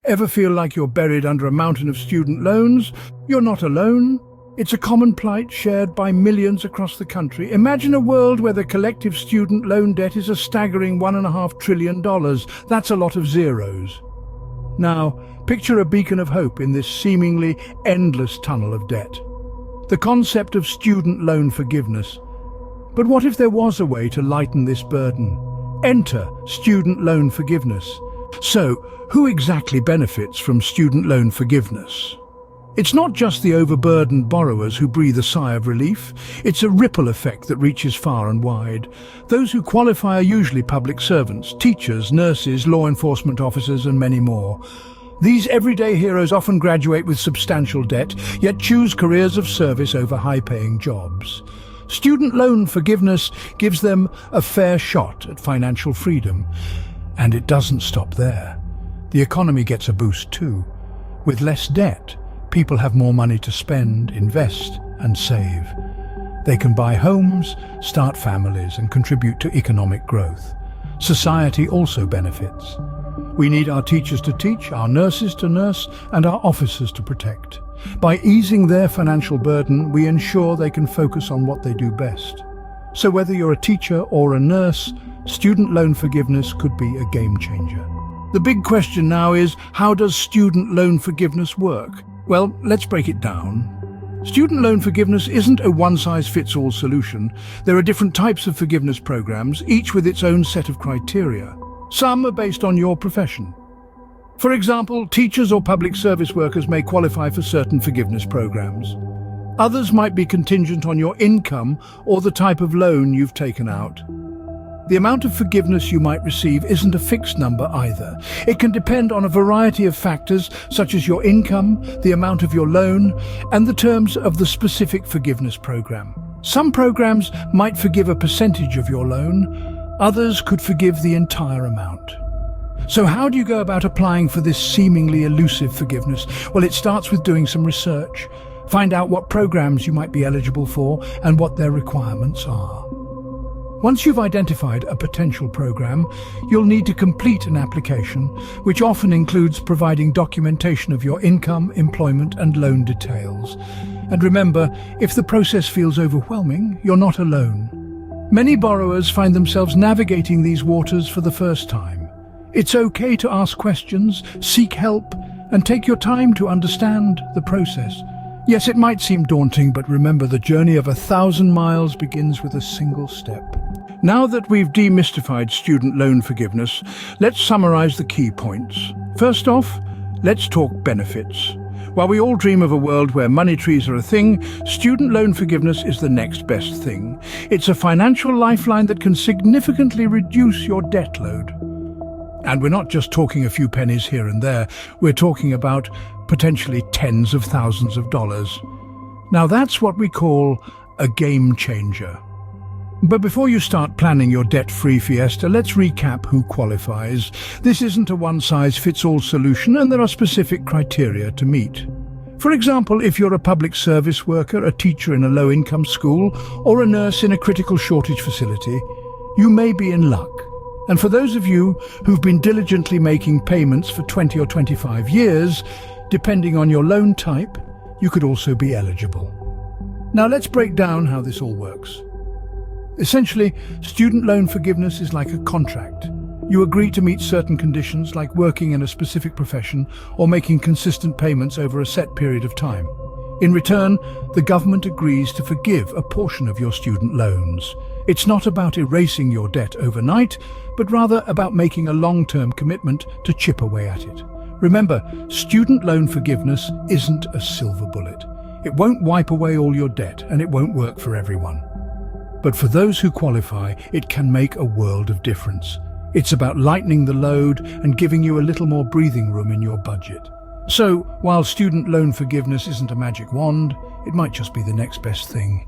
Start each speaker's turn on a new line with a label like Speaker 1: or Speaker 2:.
Speaker 1: Ever feel like you're buried under a mountain of student loans? You're not alone. It's a common plight shared by millions across the country. Imagine a world where the collective student loan debt is a staggering $1.5 trillion. That's a lot of zeros. Now, picture a beacon of hope in this seemingly endless tunnel of debt. The concept of student loan forgiveness. But what if there was a way to lighten this burden? Enter student loan forgiveness. So, who exactly benefits from student loan forgiveness? It's not just the overburdened borrowers who breathe a sigh of relief. It's a ripple effect that reaches far and wide. Those who qualify are usually public servants, teachers, nurses, law enforcement officers, and many more. These everyday heroes often graduate with substantial debt, yet choose careers of service over high-paying jobs. Student loan forgiveness gives them a fair shot at financial freedom. And it doesn't stop there. The economy gets a boost too. With less debt, people have more money to spend, invest, and save. They can buy homes, start families, and contribute to economic growth. Society also benefits. We need our teachers to teach, our nurses to nurse, and our officers to protect. By easing their financial burden, we ensure they can focus on what they do best. So whether you're a teacher or a nurse, student loan forgiveness could be a game changer. The big question now is, how does student loan forgiveness work? Well, let's break it down. Student loan forgiveness isn't a one-size-fits-all solution. There are different types of forgiveness programs, each with its own set of criteria. Some are based on your profession. For example, teachers or public service workers may qualify for certain forgiveness programs. Others might be contingent on your income or the type of loan you've taken out. The amount of forgiveness you might receive isn't a fixed number either. It can depend on a variety of factors such as your income, the amount of your loan, and the terms of the specific forgiveness program. Some programs might forgive a percentage of your loan, others could forgive the entire amount. So how do you go about applying for this seemingly elusive forgiveness? Well, it starts with doing some research. Find out what programs you might be eligible for and what their requirements are. Once you've identified a potential program, you'll need to complete an application, which often includes providing documentation of your income, employment, and loan details. And remember, if the process feels overwhelming, you're not alone. Many borrowers find themselves navigating these waters for the first time. It's okay to ask questions, seek help, and take your time to understand the process. Yes, it might seem daunting, but remember, the journey of 1,000 miles begins with a single step. Now that we've demystified student loan forgiveness, let's summarize the key points. First off, let's talk benefits. While we all dream of a world where money trees are a thing, student loan forgiveness is the next best thing. It's a financial lifeline that can significantly reduce your debt load. And we're not just talking a few pennies here and there, we're talking about potentially tens of thousands of dollars. Now that's what we call a game changer. But before you start planning your debt-free fiesta, let's recap who qualifies. This isn't a one-size-fits-all solution, and there are specific criteria to meet. For example, if you're a public service worker, a teacher in a low-income school, or a nurse in a critical shortage facility, you may be in luck. And for those of you who've been diligently making payments for 20 or 25 years, depending on your loan type, you could also be eligible. Now let's break down how this all works. Essentially, student loan forgiveness is like a contract. You agree to meet certain conditions, like working in a specific profession or making consistent payments over a set period of time. In return, the government agrees to forgive a portion of your student loans. It's not about erasing your debt overnight, but rather about making a long-term commitment to chip away at it. Remember, student loan forgiveness isn't a silver bullet. It won't wipe away all your debt, and it won't work for everyone. But for those who qualify, it can make a world of difference. It's about lightening the load and giving you a little more breathing room in your budget. So, while student loan forgiveness isn't a magic wand, it might just be the next best thing.